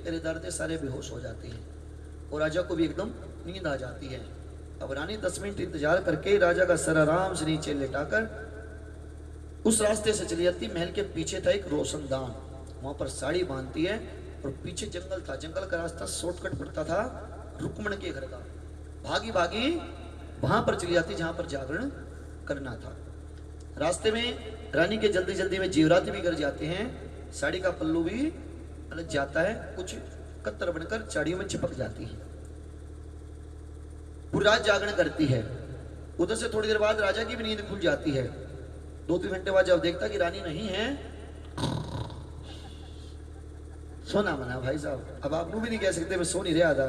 तेरे दर्द है, सारे बेहोश हो जाते हैं और राजा को भी एकदम नींद आ जाती है। अब रानी 10 मिनट इंतजार करके राजा का सर आराम से नीचे लेटाकर उस रास्ते से चली जाती। महल के पीछे था एक रोशनदान, वहां पर साड़ी बांधती है और पीछे जंगल था। जंगल का रास्ता शॉर्टकट पड़ता था रुक्मण के घर का। भागी भागी वहां पर चली जाती जहां पर जागरण करना था। रास्ते में रानी के जल्दी जल्दी में जीवरात भी गिर जाते हैं, साड़ी का पल्लू भी अलग जाता है, कुछ कत्तर बनकर साड़ियों में चिपक जाती है। पूरी रात जागरण करती है। उधर से थोड़ी देर बाद राजा की भी नींद खुल जाती है। 2-3 घंटे बाद जब देखता कि रानी नहीं है, सोना मना भाई साहब। अब आप भी नहीं कह सकते मैं सो नहीं रहा था,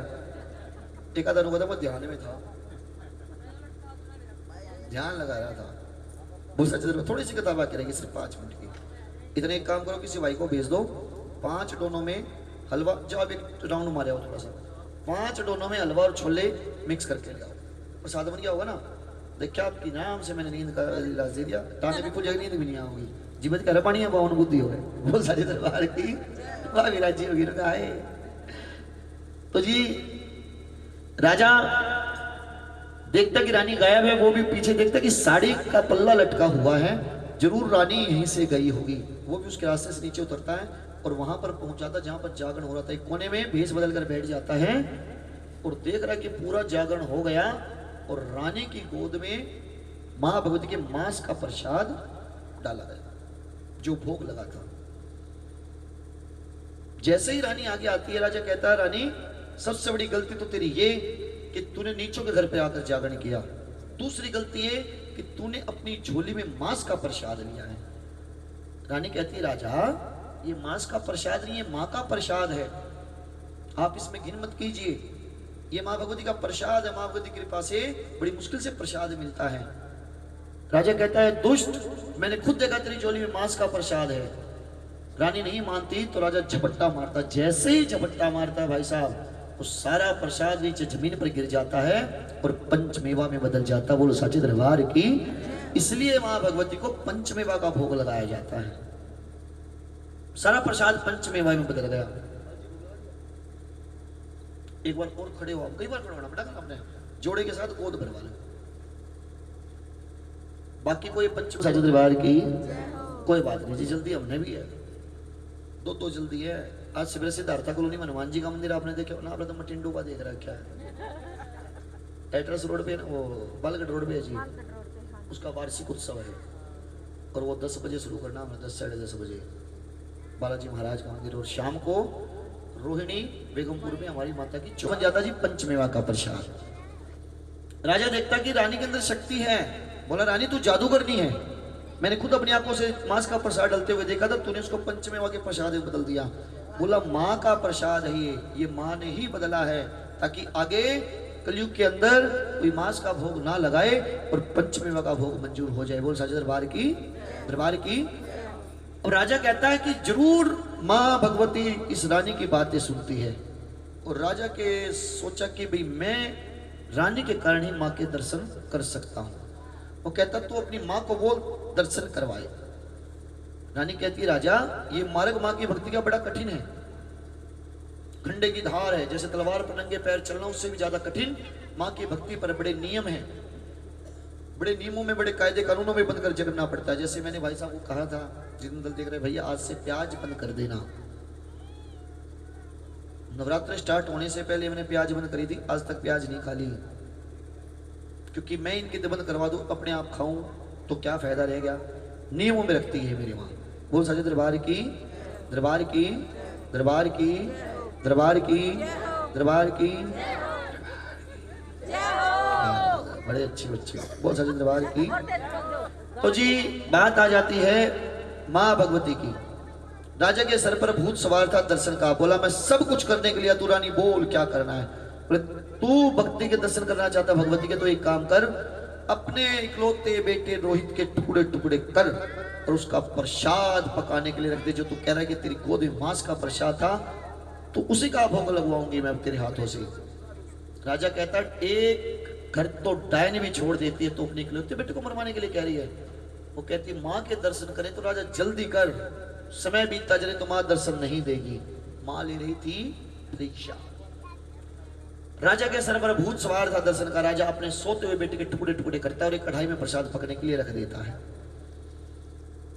एक आधा रुका था, मैं ध्यान में था, ध्यान लगा रहा था। बहुत सच्चे थोड़ी सी किताब आके रहेगी सिर्फ 5 मिनट की। इतने एक काम करो, किसी भाई को भेज दो 5 डोनों में हलवा, जब एक राउंड मारे हो थोड़ा सा, 5 डोनों में हलवा और छोले मिक्स करके ले आओ। प्रसाद बन गया होगा ना। देखिए आपकी नाम से मैंने नींद का इलाज दे दिया, टाने भी खुल जाएगी, नींद भी नहीं आओगी, जीवित का पानी है बावन बुद्धि हो गए। बहुत सारे दरबार की विराजी होगी है। तो जी राजा देखता कि रानी गायब है, वो भी पीछे देखता कि साड़ी का पल्ला लटका हुआ है, जरूर रानी यहीं से गई होगी। वो भी उसके रास्ते से नीचे उतरता है और वहां पर पहुंचाता जहां पर जागरण हो रहा था। एक कोने में भेष बदल कर बैठ जाता है और देख रहा कि पूरा जागरण हो गया और रानी की गोद में मां भगवती के मांस का प्रसाद डाला गया जो भोग लगा था। जैसे ही रानी आगे आती है, राजा कहता है रानी सबसे बड़ी गलती तो तेरी ये कि तूने नीचों के घर पे आकर जागरण किया। दूसरी गलती ये कि तूने अपनी झोली में मांस का प्रसाद लिया है। रानी कहती है राजा ये मांस का प्रसाद नहीं है, मां का प्रसाद है, आप इसमें घिन मत कीजिए, ये मां भगवती का प्रसाद है, मां भगवती की कृपा से बड़ी मुश्किल से प्रसाद मिलता है। राजा कहता है दुष्ट, मैंने खुद देखा तेरी झोली में मांस का प्रसाद है। रानी नहीं मानती तो राजा झपट्टा मारता। जैसे ही झपट्टा मारता है भाई साहब, वो सारा प्रसाद नीचे जमीन पर गिर जाता है और पंचमेवा में बदल जाता। बोलो साचे दरबार की। इसलिए मां भगवती को पंचमेवा का भोग लगाया जाता है। सारा प्रसाद पंचमेवा में बदल गया। एक बार और खड़े हो, कई बार खड़े होना पड़ा आपने, जोड़े के साथ गोद भरवा लो। बाकी कोई पंचमेवा साचे दरबार की कोई बात नहीं जी, जल्दी हमने भी है, दो जल्दी है। आज सवेरे सिद्धार्था कॉलोनी में हनुमान जी का मंदिर आपने देखा ना, आपने तो मटिंडो का देख रखा है। एड्रेस रोड पे, वो बालगढ़ रोड पे है जी, उसका वार्षिक उत्सव है और वो 10 बजे शुरू करना है, 10 साढ़े 10 बजे बालाजी महाराज का मंदिर। और शाम को रोहिणी बेगमपुर में हमारी माता की चौबन जाता जी पंचमेवा का प्रसाद। राजा देखता कि रानी के अंदर शक्ति है, बोला रानी तू जादूगरनी है, मैंने खुद अपनी आंखों से मांस का प्रसाद डलते हुए देखा था, तूने उसको पंचमेवा के प्रसाद में बदल दिया। बोला माँ का प्रसाद है ये माँ ने ही बदला है ताकि आगे कलयुग के अंदर कोई मांस का भोग ना लगाए और पंचमेवा का भोग मंजूर हो जाए। बोल साचे दरबार की। और राजा कहता है कि जरूर माँ भगवती इस रानी की बातें सुनती है। और राजा के सोचा कि भाई मैं रानी के कारण ही माँ के दर्शन कर सकता हूँ। वो कहता तू अपनी माँ को बोल दर्शन करवाए। रानी कहती है राजा ये मार्ग माँ की भक्ति का बड़ा कठिन है, खंडे की धार है, जैसे तलवार पर नंगे पैर चलना उससे भी ज्यादा कठिन माँ की भक्ति पर बड़े नियम है, बड़े नियमों में बड़े कायदे कानूनों में बंद कर चलना पड़ता है। जैसे मैंने भाई साहब को कहा था जिन देख रहे भैया आज से प्याज बंद कर देना, नवरात्र स्टार्ट होने से पहले मैंने प्याज बंद करी थी, आज तक प्याज नहीं खा ली, क्योंकि मैं इनकी बंद करवा दूं अपने आप खाऊं तो क्या फायदा रह गया। नियमों में रखती है मेरी माँ। बोल साचे दरबार की। बड़े अच्छे बच्चे। बोल साचे दरबार की। तो जी बात आ जाती है माँ भगवती की। राजा के सर पर भूत सवार था दर्शन का। बोला मैं सब कुछ करने के लिए, तू रानी बोल क्या करना है। बोले तू भक्ति के दर्शन करना चाहता भगवती के तो एक काम कर, अपने इकलौते बेटे रोहित के टुकड़े टुकड़े कर और उसका प्रसाद पकाने के लिए रख दे। जो तू कह रहा है कि तेरी गोद में मांस का प्रसाद था तो उसी का भोग लगवाऊंगी मैं तेरे हाथों से। राजा कहता एक घर तो डायन भी छोड़ देती है तो अपने इकलौते बेटे को मरवाने के लिए कह रही है। वो कहती माँ के दर्शन करें तो राजा जल्दी कर, समय बीतता चले तो माँ दर्शन नहीं देगी। माँ ले रही थी परीक्षा। राजा के सर पर भूत सवार था दर्शन का। राजा अपने सोते हुए बेटे के टुकड़े टुकड़े करता है और एक कढ़ाई में प्रसाद पकने के लिए रख देता है।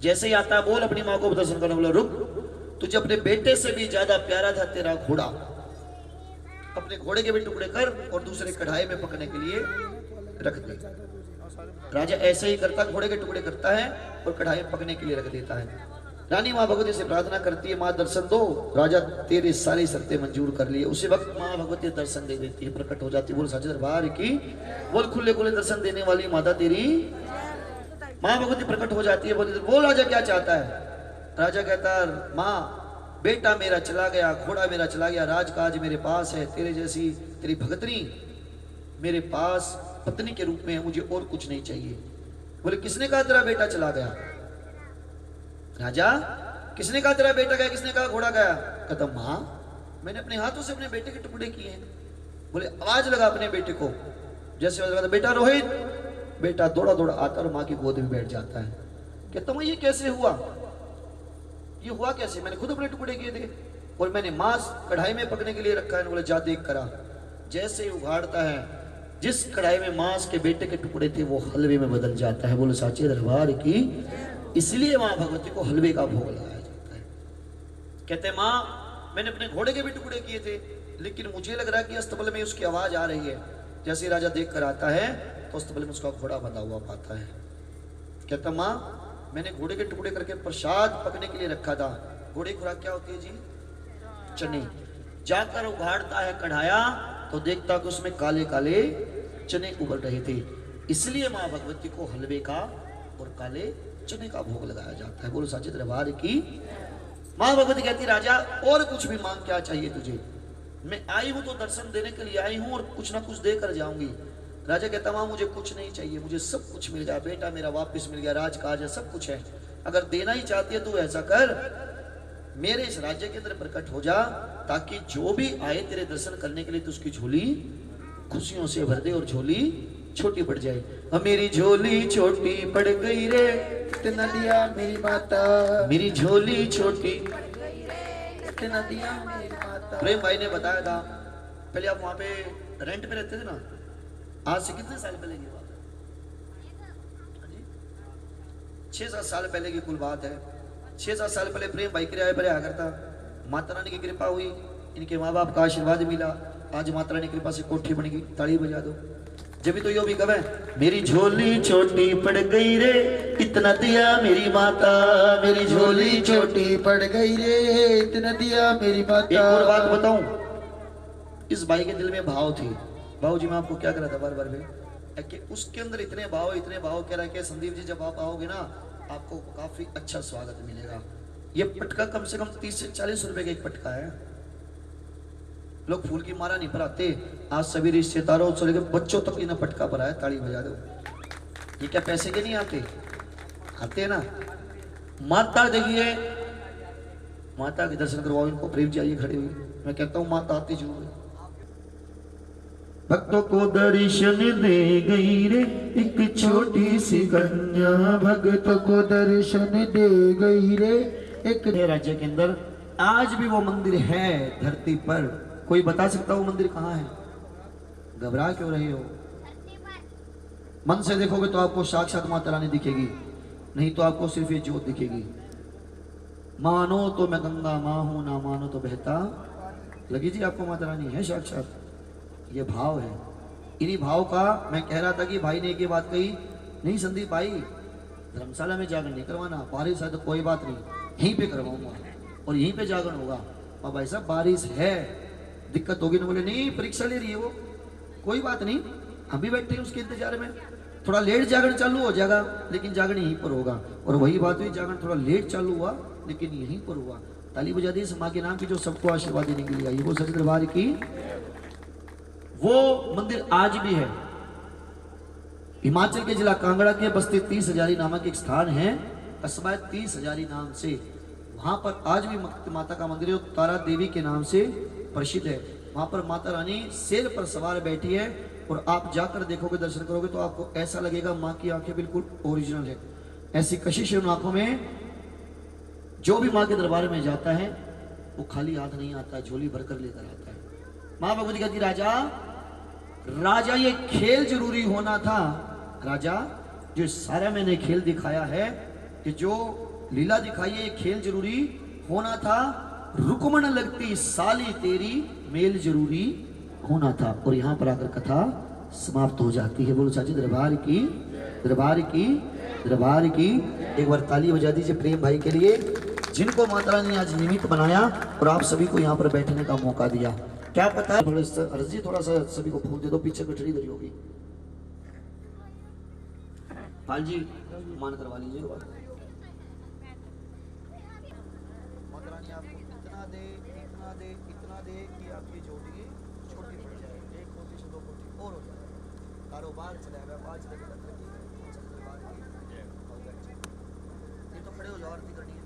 जैसे ही आता है, बोल अपनी माँ को दर्शन करने, बोला रुक, तुझे अपने बेटे से भी ज्यादा प्यारा था तेरा घोड़ा, अपने घोड़े के भी टुकड़े कर और दूसरे कढ़ाई में पकने के लिए रख दे। राजा ऐसे ही करता, घोड़े के टुकड़े करता है और कढ़ाई में पकने के लिए रख देता है। रानी माँ भगवती से प्रार्थना करती है, माँ दर्शन दो, राजा तेरी सारी शर्तें मंजूर कर लिए। उसी वक्त माँ भगवती दर्शन दे देती है, प्रकट हो जाती है। बोल साचे दरबार की, बोल खुले खुले दर्शन देने वाली माता तेरी। माँ भगवती प्रकट हो जाती है, बोलती बोल राजा क्या चाहता है। राजा कहता है, माँ बेटा मेरा चला गया, घोड़ा मेरा चला गया, राजकाज मेरे पास है, तेरे जैसी तेरी भगतनी मेरे पास पत्नी के रूप में है, मुझे और कुछ नहीं चाहिए। बोले किसने कहा तेरा बेटा चला गया। राजा किसने कहा तेरा बेटा गया, किसने कहा घोड़ा गया। कहता माँ मैंने अपने हाथों से अपने बेटे के टुकड़े किए हैं। बोले आवाज लगा अपने बेटे को। जैसे आवाज लगा, बेटा रोहित। बेटा दौड़ा दौड़ा आता और माँ की गोद में बैठ जाता है। कहता मैं ये कैसे हुआ, ये हुआ कैसे, मैंने खुद अपने टुकड़े किए थे और मैंने मांस कढ़ाई में पकने के लिए रखा है। बोले जा देख करा। जैसे ही उघाड़ता है, जिस कढ़ाई में मांस के बेटे के टुकड़े थे वो हलवे में बदल जाता है। बोले साचे दरबार की। इसलिए मां भगवती को हलवे का भोग लगाया जाता है। कहते मां मैंने अपने घोड़े के भी टुकड़े किए थे, लेकिन मुझे लग रहा है कि अस्तबल में उसकी आवाज आ रही है। जैसे राजा देख कर आता है तो अस्तबल में उसका घोड़ा बंधा हुआ पाता है। कहता मां मैंने घोड़े के टुकड़े करके प्रसाद पकने के लिए रखा था। घोड़े की खुराक क्या होती है जी, चने। जाकर उघाड़ता है कढ़ाया तो देखता कि उसमें काले काले चने उबल रहे थे। इसलिए मां भगवती को हलवे का और काले चने का भोग लगाया जाता है। बोलो साचे दरबार की। मां भगवती कहती राजा और कुछ भी मांग, क्या चाहिए तुझे, मैं आई हूं तो दर्शन देने के लिए आई हूं और कुछ ना कुछ दे कर जाऊंगी। राजा कहता मां मुझे कुछ नहीं चाहिए, मुझे सब कुछ मिल गया, बेटा मेरा वापस मिल गया, राजकाज है, सब कुछ है। अगर देना ही चाहती है तो ऐसा कर, मेरे इस राज्य के अंदर प्रकट हो जा, ताकि जो भी आए तेरे दर्शन करने के लिए तो उसकी झोली खुशियों से भर दे और झोली छोटी पड़ जाए। मेरी झोली छोटी पड़ गई रे, इतना दिया मेरी माता, मेरी झोली छोटी इतना दिया मेरी माता। प्रेम भाई ने बताया था, पहले आप वहां पे रेंट पे रहते थे ना, आज से कितने साल पहले की बात है, 6-7 साल पहले की कुल बात है। 6-7 साल पहले प्रेम भाई किराए पर आया करता। माता रानी की कृपा हुई, इनके माँ बाप का आशीर्वाद मिला, आज माता रानी की कृपा से कोठी बन गई। ताली बजा दो। जब भी तो यो भी कवे, मेरी झोली छोटी पड़ गई रे, इतना दिया मेरी माता, मेरी झोली छोटी पड़ गई रे, इतना दिया मेरी माता। एक और बात बताऊं, इस भाई के दिल में भाव थी। भाव जी मैं आपको क्या करा था बार बार में कि उसके अंदर इतने भाव कह रहा है कि संदीप जी जब आप आओगे ना आपको काफी अच्छा स्वागत मिलेगा। ये पटका कम से कम 30 से 40 रुपए का एक पटका है। लोग फूल की माला नहीं पराते, आज सभी रिश्तेदारों से लेकर बच्चों तक इन्हें पटका परा है। ताली बजा दो। ये क्या पैसे के नहीं आते, आते हैं ना। माता देखिए, माता के दर्शन करवाओ इनको। प्रेम जी आइए खड़े हुए, मैं कहता हूँ माता आती जरूर है। भक्तों को दर्शन दे गई रे एक छोटी सी कन्या, भक्तों को दर्शन दे गई रे एक। राज्य के अंदर आज भी वो मंदिर है धरती पर। कोई बता सकता वो मंदिर कहाँ है? घबरा क्यों रहे हो? मन से देखोगे तो आपको साक्षात माता रानी दिखेगी, नहीं तो आपको सिर्फ ये ज्योत दिखेगी। मानो तो मैं गंगा माँ हूं, ना मानो तो बहता लगी जी आपको माता रानी है साक्षात। ये भाव है। इन्हीं भाव का मैं कह रहा था कि भाई ने एक ही बात कही, नहीं संदीप भाई धर्मशाला में जागरण नहीं करवाना, बारिश है तो कोई बात नहीं, यहीं पे करवाऊंगा और यहीं पे जागरण होगा। और भाई साहब बारिश है, दिक्कत होगी ना? बोले नहीं परीक्षा ले रही है वो, कोई बात नहीं, हम भी बैठे हैं उसके इंतजार में। थोड़ा लेट जागरण चालू हो जाएगा लेकिन जागरण यहीं पर होगा। और वही बात हुई, जागरण थोड़ा लेट चालू हुआ लेकिन यहीं पर हुआ। ताली बजा दी माँ के नाम की जो सबको आशीर्वाद देने के लिए आई। वो सच्चे दरबार की वो मंदिर आज भी है। हिमाचल के जिला कांगड़ा के बस्ती 30 हजारी नामक एक स्थान है, कस्बा 30 हजारी नाम से। वहां पर आज भी माता का मंदिर है, तारा देवी के नाम से प्रसिद्ध है। वहां पर माता रानी शेर पर सवार बैठी है और आप जाकर देखोगे, दर्शन करोगे तो आपको ऐसा लगेगा माँ की आंखें बिल्कुल ओरिजिनल है। ऐसी कशिश है उन आंखों में। जो भी माँ के दरबार में जाता है वो खाली हाथ नहीं आता है, झोली भरकर लेकर आता है। माँ भगवती कहती राजा, राजा ये खेल जरूरी होना था। राजा जो सारा मैंने खेल दिखाया है, कि जो लीला दिखाई है, ये खेल जरूरी होना था। रुकमण लगती साली तेरी मेल जरूरी होना था। और यहाँ पर आकर कथा समाप्त हो जाती है। बोलो चाची दरबार की, दरबार की, दरबार की। एक बार ताली बजा दीजिए प्रेम भाई के लिए, जिनको माता रानी ने आज निमित्त बनाया और आप सभी को यहाँ पर बैठने का मौका दिया। क्या पता है, अर्जी थोड़ा सा सभी को फूल दे दो, पीछे गठरी धरी होगी। पाल जी मान करवा लीजिए। माता रानी आपको इतना दे, इतना दे, इतना दे कि आपकी जोड़ी छोटी पड़ जाए, 1 कोटि से 2 कोटि और हो जाए, कारोबार चले, व्यापार चलेगा। ये तो खड़े हो जाओ, आरती करनी है।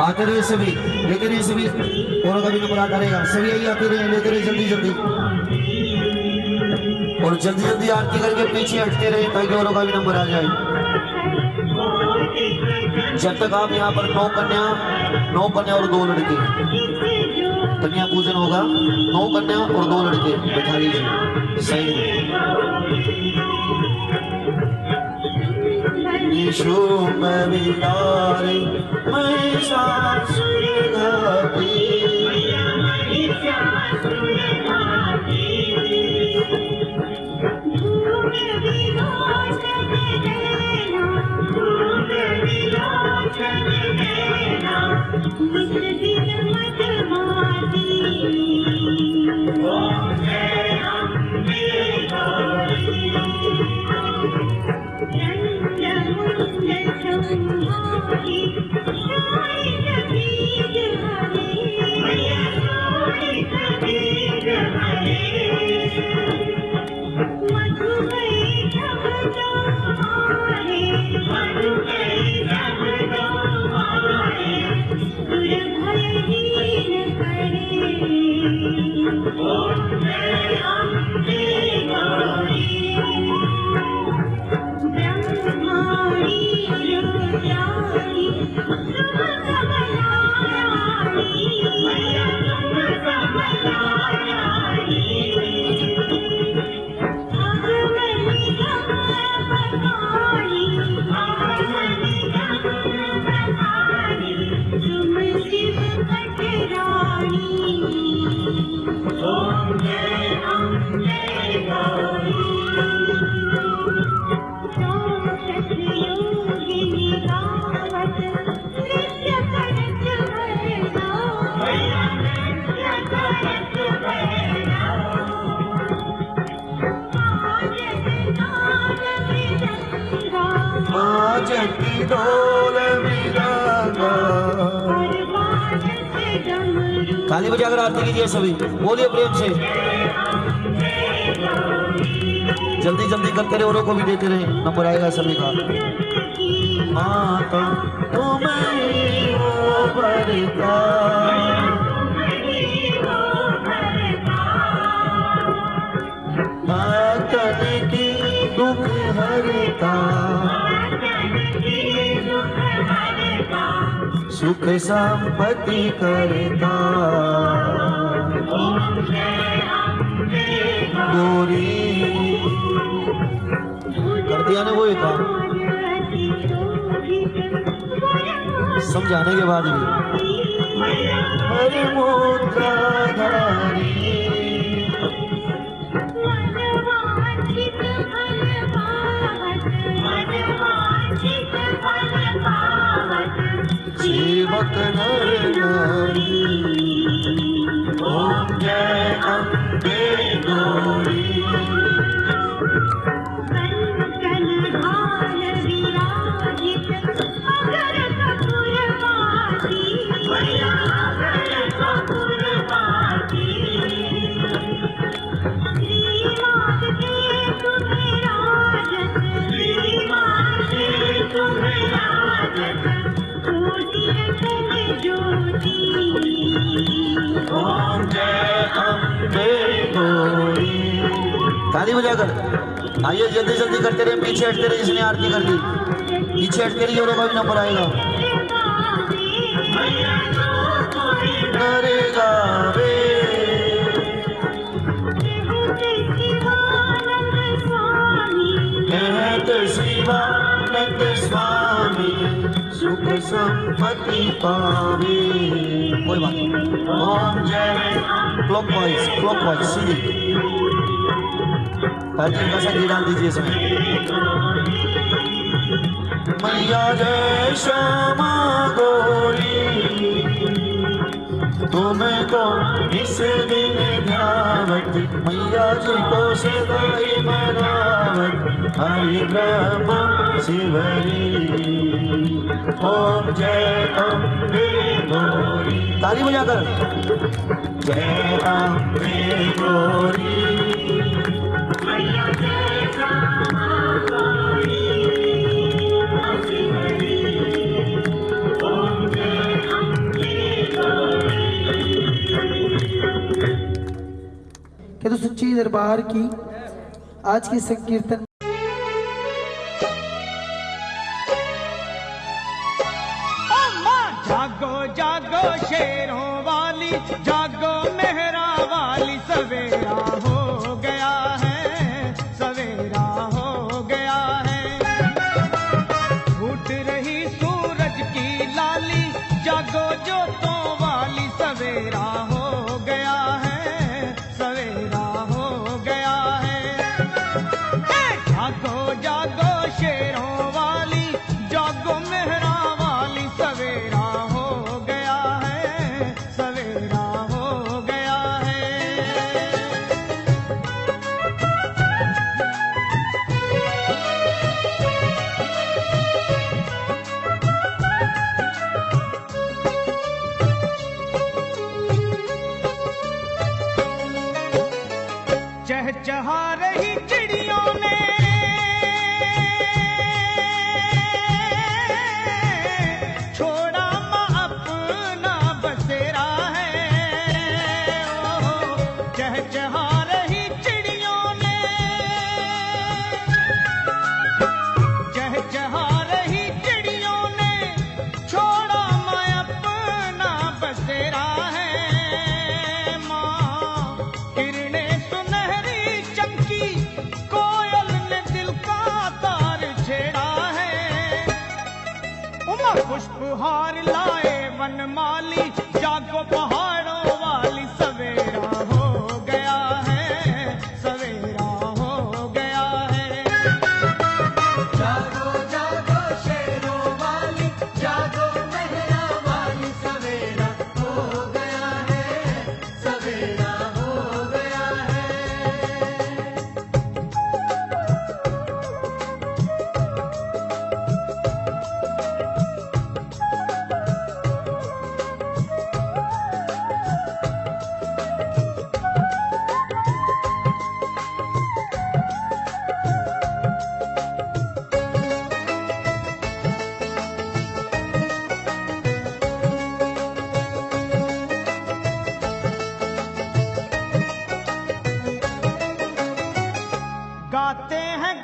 आते रहे सभी, लेते रहे सभी, औरों का भी नंबर आता रहेगा। सभी यही आते रहे, लेते रहे जल्दी जल्दी, और जल्दी जल्दी आरती करके पीछे हटते रहे ताकि औरों का भी नंबर आ जाए। जब तक आप यहाँ पर 9 कन्या और 2 लड़के, कन्या पूजन होगा, 9 कन्या और 2 लड़के बैठा लीजिए साइड में। यीशु मैं बिलारी मैं सासुर घाटी, Thank you. की डोल मिलागा। ताली बजाकर आरती कीजिए सभी, बोलिए प्रेम से। जल्दी जल्दी करते रहे, औरों को भी देते रहे, नंबर आएगा सभी का। माता तुम्हें हो भरता, मातन की दुख हरता, सुख संपत्ति करता। गोरी कर दिया ने वो ही काम, समझाने के बाद भी। हरे मुद्राधारी सेवक नर नारी, ओम जय अम्बे गौरी। ताली बजाकर आइए, जल्दी जल्दी करते रहे, पीछे हटते रहे। जिसने आरती कर दी पीछे हटते रहिए, और भी नंबर आएगा। नरेगा वे शिवानंद स्वामी, सुख संपत्ति पावे। कोई बात नहीं। ओम जय क्लॉकवाइज सीधी पार्टी का संगीत डाल दीजिए इसमें। मैया जय श्यामा गौरी, तुम्हें को इस दिन ध्यावत, मैया जी को सदाई मनावत, हरि ब्रह्म शिवरी। ओम जय अम्बे गौरी, ताली बजाकर जय अम्बे गौरी। क्या तो सच्ची दरबार की आज की संकीर्तन जागो जागो शेरों वाली, जागो मेहरा वाली, सवेरा हो गया है, सवेरा हो गया है। उठ रही सूरज की लाली, जागो जोतों वाली, सवेरा हो गया है, सवेरा हो गया है। जागो जागो शेरों वाली, जागो मेहरा वाली, सवेरा हो गया है, सवेरा हो गया है। चहचहा रही चिड़ियों ने, छोड़ा माँ अपना बसेरा है। ओ चहचहा रही चिड़ियों ने, चहचहा रही चिड़ियों ने, छोड़ा माँ अपना बसेरा है। माँ किरणें सुनहरी चमकी, कोयल ने दिल का तार छेड़ा है। उमा पुष्पहार लाए वनमाली, जागो पहाड़